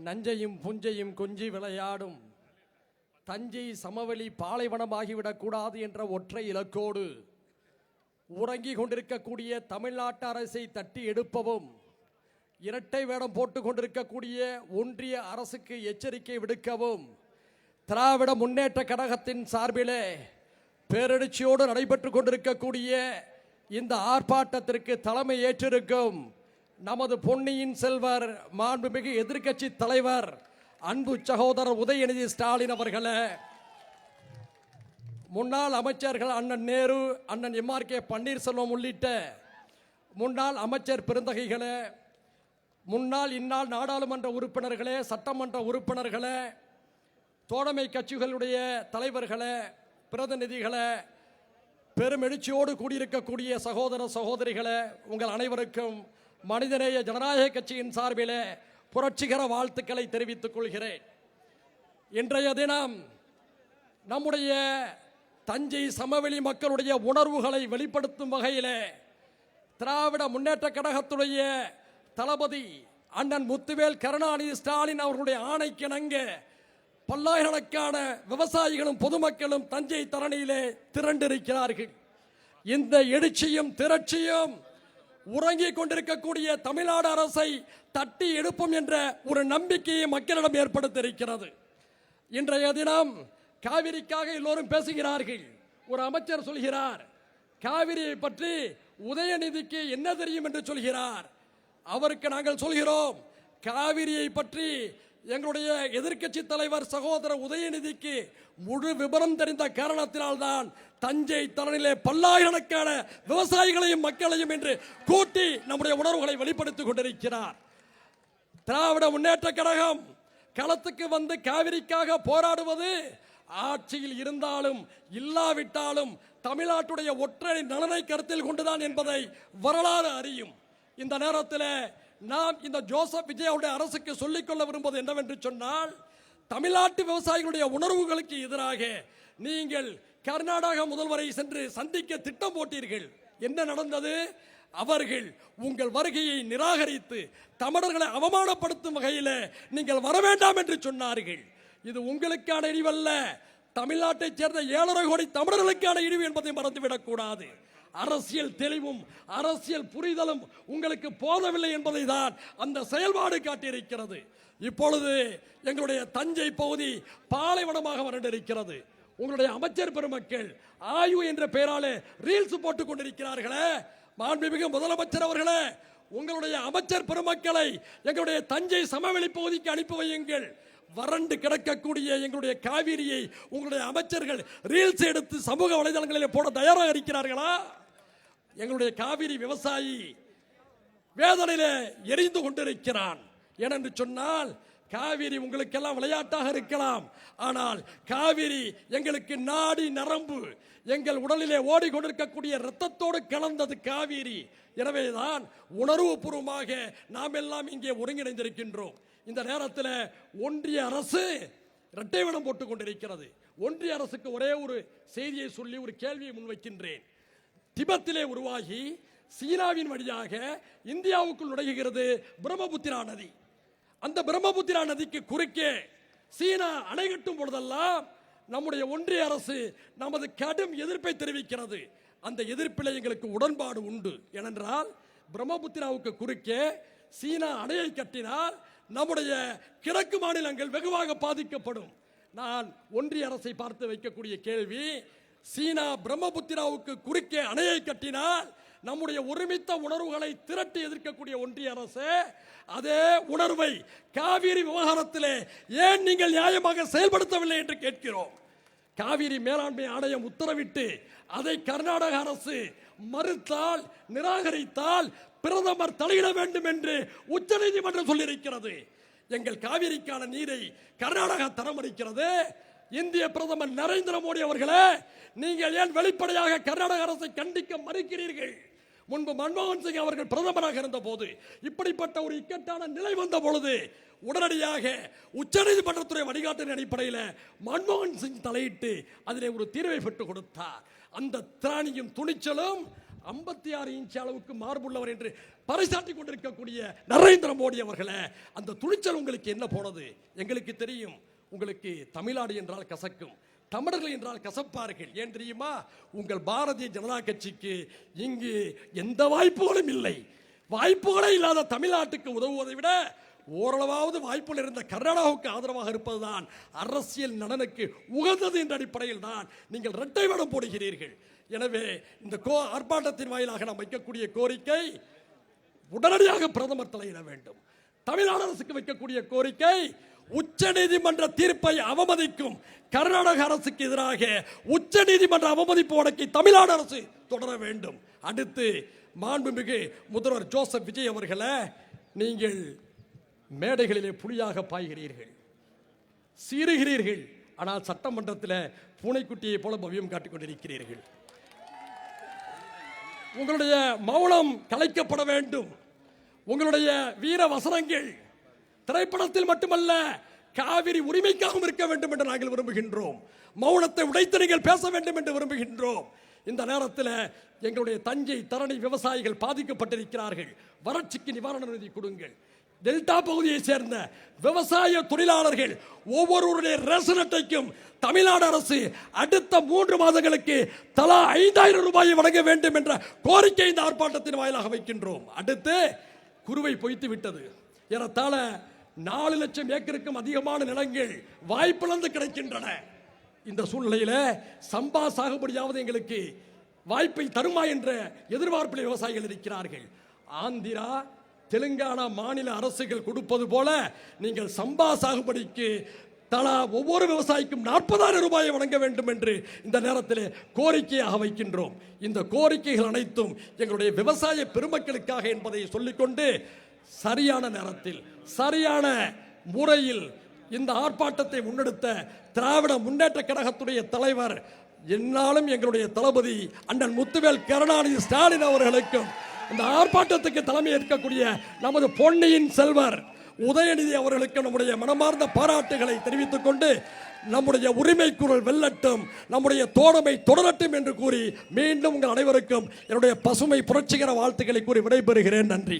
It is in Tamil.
நஞ்சையும் புஞ்சையும் கொஞ்சி விளையாடும் தஞ்சை சமவெளி பாலைவனமாகிவிடக் கூடாது என்ற ஒற்றை இலக்கோடு உறங்கிக் கொண்டிருக்கக்கூடிய தமிழ்நாட்டு அரசை தட்டி எடுப்பவும், இரட்டை வேடம் போட்டுக் கொண்டிருக்கக்கூடிய ஒன்றிய அரசுக்கு எச்சரிக்கை விடுக்கவும் திராவிட முன்னேற்ற கழகத்தின் சார்பிலே பேரெழுச்சியோடு நடைபெற்றுக் கொண்டிருக்கக்கூடிய இந்த ஆர்ப்பாட்டத்திற்கு தலைமை ஏற்றிருக்கும் நமது பொன்னியின் செல்வர் மாண்புமிகு எதிர்க்கட்சி தலைவர் அன்பு சகோதரர் உதயநிதி ஸ்டாலின் அவர்களே, முன்னாள் அமைச்சர்கள் அண்ணன் நேரு, அண்ணன் MRK பன்னீர்செல்வம் உள்ளிட்ட முன்னாள் அமைச்சர் பெருந்தகைகளே, முன்னாள் இந்நாள் நாடாளுமன்ற உறுப்பினர்களே, சட்டமன்ற உறுப்பினர்களே, தோழமை கட்சிகளுடைய தலைவர்களே, பிரதிநிதிகளே, பெருமெழுச்சியோடு கூடியிருக்கக்கூடிய சகோதர சகோதரிகளே, உங்கள் அனைவருக்கும் மனிதநேய ஜனநாயக கட்சியின் சார்பிலே புரட்சிகர வாழ்த்துக்களை தெரிவித்துக் கொள்கிறேன். இன்றைய தினம் நம்முடைய தஞ்சை சமவெளி மக்களுடைய உணர்வுகளை வெளிப்படுத்தும் வகையிலே திராவிட முன்னேற்ற கழகத்துடைய தளபதி அண்ணன் முத்துவேல் கருணாநிதி ஸ்டாலின் அவர்களுடைய ஆணைக்கிணங்க பல்லாயிரக்கணக்கான விவசாயிகளும் பொதுமக்களும் தஞ்சை தரணியிலே திரண்டிருக்கிறார்கள். இந்த எழுச்சியும் திரட்சியும் உறங்கிக் கொண்டிருக்கக்கூடிய தமிழ்நாடு அரசை தட்டி எடுப்போம் என்ற ஒரு நம்பிக்கையை மக்களிடம் ஏற்படுத்தியிருக்கிறது. இன்றைய தினம் காவிரிக்காக எல்லோரும் பேசுகிறார்கள். ஒரு அமைச்சர் சொல்கிறார், காவிரியை பற்றி உதயநிதிக்கு என்ன தெரியும் என்று சொல்கிறார். அவருக்கு நாங்கள் சொல்கிறோம், காவிரியை பற்றி எங்களுடைய எதிர்க்கட்சி தலைவர் சகோதரர் உதயநிதிக்கு முழு விபரம் தெரிந்த காரணத்தினால்தான் தஞ்சை தரணிலே பல்லாயிரக்கணக்கான விவசாயிகளையும் மக்களையும் என்று கூட்டி நம்முடைய உணர்வுகளை வெளிப்படுத்திக் கொண்டிருக்கிறார். திராவிட முன்னேற்ற கழகம் களத்துக்கு வந்து காவிரிக்காக போராடுவது ஆட்சியில் இருந்தாலும் இல்லாவிட்டாலும் தமிழ்நாட்டுடைய ஒற்றை நலனை கருத்தில் கொண்டுதான் என்பதை வரலாறு அறியும். இந்த நேரத்தில் நாம் இந்த ஜோசப் விஜயாவுடைய அரசுக்கு சொல்லிக்கொள்ள விரும்புவது என்னவென்று சொன்னால், தமிழ்நாட்டு விவசாயிகளுடைய உணர்வுகளுக்கு எதிராக நீங்கள் கர்நாடக முதல்வரை சென்று சந்திக்க திட்டம் போட்டீர்கள். என்ன நடந்தது? அவர்கள் உங்கள் வருகையை நிராகரித்து தமிழர்களை அவமானப்படுத்தும் வகையில் நீங்கள் வர வேண்டாம் என்று சொன்னார்கள். இது உங்களுக்கான இழிவல்ல, தமிழ்நாட்டைச் சேர்ந்த 7.5 கோடி தமிழர்களுக்கான இழிவு என்பதை மறந்துவிடக் கூடாது. அரசியல் தெளிவும் அரசியல் புரிதலும் உங்களுக்கு போதவில்லை என்பதை தான் அந்த செயல்பாடு காட்டியிருக்கிறது. இப்பொழுது எங்களுடைய தஞ்சை பகுதி பாலைவனமாக வறண்டிருக்கிறது. உங்களுடைய அமைச்சர் பெருமக்கள் ஆயு என்ற பெயராலே ரீல்ஸ் போட்டுக் கொண்டிருக்கிறார்களே, மாண்புமிகு முதலமைச்சர் அவர்களே, உங்களுடைய அமைச்சர் பெருமக்களை எங்களுடைய தஞ்சை சமவெளி பகுதிக்கு அனுப்பி வையுங்கள். வறண்டு கிடக்கக்கூடிய எங்களுடைய காவிரியை உங்களுடைய அமைச்சர்கள் ரீல்ஸ் எடுத்து சமூக வலைதளங்களில் போட தயாராக இருக்கிறார்களா? எங்களுடைய காவிரி விவசாயி வேதனையிலே எரிந்து கொண்டிருக்கிறான். ஏனென்று சொன்னால், காவிரி உங்களுக்கெல்லாம் விளையாட்டாக இருக்கலாம், ஆனால் காவிரி எங்களுக்கு நாடி நரம்பு, எங்கள் உடலிலே ஓடிக்கொண்டிருக்கக்கூடிய இரத்தத்தோடு கலந்தது காவிரி. எனவேதான் உணர்வுபூர்வமாக நாம் எல்லாம் இங்கே ஒருங்கிணைந்திருக்கின்றோம். இந்த நேரத்தில் ஒன்றிய அரசு இரட்டை வேடம் போட்டுக் கொண்டிருக்கிறது. ஒன்றிய அரசுக்கு ஒரே ஒரு செய்தியை சொல்லி ஒரு கேள்வியை முன்வைக்கின்றேன். திபெத்திலே உருவாகி சீனாவின் வழியாக இந்தியாவுக்குள் நுழைகிறது பிரம்மபுத்திரா நதி. அந்த பிரம்மபுத்திரா நதிக்கு குறுக்கே சீனா அணை கட்டும் பொழுதெல்லாம் நம்முடைய ஒன்றிய அரசு நமது கடும் எதிர்ப்பை தெரிவிக்கிறது. அந்த எதிர்ப்பில் எங்களுக்கு உடன்பாடு உண்டு. ஏனென்றால் பிரம்மபுத்திராவுக்கு குறுக்கே சீனா அணையை கட்டினால் நம்முடைய கிழக்கு மாநிலங்கள் வெகுவாக பாதிக்கப்படும். நான் ஒன்றிய அரசை பார்த்து வைக்கக்கூடிய கேள்வி, சீனா பிரம்மபுத்திராவுக்கு குறுக்கே அணையை கட்டினால் நம்முடைய ஒருமித்த உணர்வுகளை திரட்டி எதிர்க்கக்கூடிய ஒன்றிய அரசு, அதே உணர்வை காவிரி விவகாரத்திலே ஏன் நீங்கள் நியாயமாக செயல்படுத்தவில்லை என்று கேட்கிறோம். காவிரி மேலாண்மை ஆணையம் உத்தரவிட்டு அதை கர்நாடக அரசு மறுத்தால், நிராகரித்தால் பிரதமர் தலையிட வேண்டும் என்று உச்சநீதிமன்றம் சொல்லியிருக்கிறது. எங்கள் காவிரிக்கான நீரை கர்நாடகா தரமளிக்கிறது. இந்திய பிரதமர் நரேந்திர மோடி அவர்களே, நீங்கள் ஏன் வெளிப்படையாக கர்நாடக அரசை கண்டிக்க மறுக்கிறீர்கள்? முன்பு மன்மோகன் சிங் அவர்கள் பிரதமராக இருந்த போது இப்படிப்பட்ட ஒரு இக்கட்டான நிலை வந்த பொழுது உடனடியாக உச்சநீதிமன்றத்துறை வழிகாட்டின் அடிப்படையில் மன்மோகன் சிங் தலையிட்டு அதிலே ஒரு தீர்வை பெற்றுக் கொடுத்தார். அந்த திராணியும் துணிச்சலும் 56 இன்ச் அளவுக்கு மார்புள்ளவர் என்று பறைசாட்டி கொண்டிருக்கக்கூடிய நரேந்திர மோடி அவர்களே, அந்த துணிச்சல் உங்களுக்கு என்ன போனது? எங்களுக்கு தெரியும். உங்களுக்கு தமிழ்நாடு என்றால் கசக்கும், தமிழர்கள் என்றால் கசப்பார்கள். ஏன் தெரியுமா? உங்கள் பாரதிய ஜனதா கட்சிக்கு இங்கு எந்த வாய்ப்புகளும் இல்லை. வாய்ப்புகளே இல்லாத தமிழ்நாட்டுக்கு உதவுவதை விட ஓரளவாவது வாய்ப்புகள் இருந்த கர்நாடகாவுக்கு ஆதரவாக இருப்பதுதான் அரசியல் நலனுக்கு உகந்தது என்ற அடிப்படையில் தான் நீங்கள் இரட்டை வேடம் போடுகிறீர்கள். எனவே இந்த ஆர்ப்பாட்டத்தின் வாயிலாக நாம் வைக்கக்கூடிய கோரிக்கை, உடனடியாக பிரதமர் தலையிட வேண்டும். தமிழ்நாடு அரசுக்கு வைக்கக்கூடிய கோரிக்கை, உச்ச நீதிமன்ற தீர்ப்பை அவமதிக்கும் கர்நாடக அரசுக்கு எதிராக உச்ச நீதிமன்ற அவமதிப்பு வழக்கை தமிழ்நாடு அரசு தொடர வேண்டும். அடுத்து மாண்புமிகு முதல்வர் ஜோசப் விஜய் அவர்களே, நீங்கள் மேடைகளிலே புலியாக பாய்கிறீர்கள், சீறுகிறீர்கள். ஆனால் சட்டமன்றத்தில் பூனைக்குட்டியை போல பவியம் காட்டிக் கொண்டிருக்கிறீர்கள். உங்களுடைய மௌனம் கலைக்கப்பட வேண்டும். உங்களுடைய வீர வசனங்கள் திரைப்படத்தில் மட்டுமல்ல, காவிரி உரிமைக்காகவும் இருக்க வேண்டும் என்று நாங்கள் விரும்புகின்றோம். மௌனத்தை உடைத்து நீங்கள் பேச வேண்டும் என்று விரும்புகின்றோம். இந்த நேரத்தில் எங்களுடைய தஞ்சை தரணி விவசாயிகள் பாதிக்கப்பட்டிருக்கிறார்கள். வறட்சிக்கு நிவாரண நிதி கொடுங்கள். டெல்டா பகுதியை சேர்ந்த விவசாய தொழிலாளர்கள் ஒவ்வொருவருடைய ரேஷன் அட்டைக்கும் தமிழ்நாடு அரசு அடுத்த 3 மாதங்களுக்கு தலா 5000 ரூபாயை வழங்க வேண்டும் என்ற கோரிக்கை இந்த ஆர்ப்பாட்டத்தின் வாயிலாக வைக்கின்றோம். அடுத்து குறுவை பொய்த்து விட்டது. ஏறத்தாழ 4 லட்சம் ஏக்கருக்கும் அதிகமான நிலங்கள் வாய்ப்பிழந்து கிடைக்கின்றன. இந்த சூழ்நிலையில் சம்பா சாகுபடியாவது எங்களுக்கு வாய்ப்பை தருமா என்ற எதிர்பார்ப்பில் விவசாயிகள் இருக்கிறார்கள். ஆந்திரா தெலுங்கானா மாநில அரசுகள் கொடுப்பது போல நீங்கள் சம்பா சாகுபடிக்கு தலா ஒவ்வொரு விவசாயிக்கும் 40,000 ரூபாயை வழங்க வேண்டும் என்று இந்த நேரத்தில் கோரிக்கையாக வைக்கின்றோம். இந்த கோரிக்கைகள் அனைத்தும் எங்களுடைய விவசாய பெருமக்களுக்காக என்பதை சொல்லிக்கொண்டு, சரியான நேரத்தில் சரியான முறையில் இந்த ஆர்ப்பாட்டத்தை முன்னெடுத்த திராவிட முன்னேற்ற கழகத்துடைய தலைவர், என்னாலும் எங்களுடைய தளபதி அண்ணன் முத்துவேல் கருணாநிதி ஸ்டாலின் அவர்களுக்கும், இந்த ஆர்ப்பாட்டத்துக்கு தலைமை ஏற்கக்கூடிய நமது பொன்னியின் செல்வர் உதயநிதி அவர்களுக்கு நம்முடைய மனமார்ந்த பாராட்டுகளை தெரிவித்துக் கொண்டு, நம்முடைய உரிமை குரல் வெல்லட்டும், நம்முடைய தோழமை தொடரட்டும் என்று கூறி மீண்டும் உங்கள் அனைவருக்கும் என்னுடைய பசுமை புரட்சிகர வாழ்த்துக்களை கூறி விடைபெறுகிறேன். நன்றி.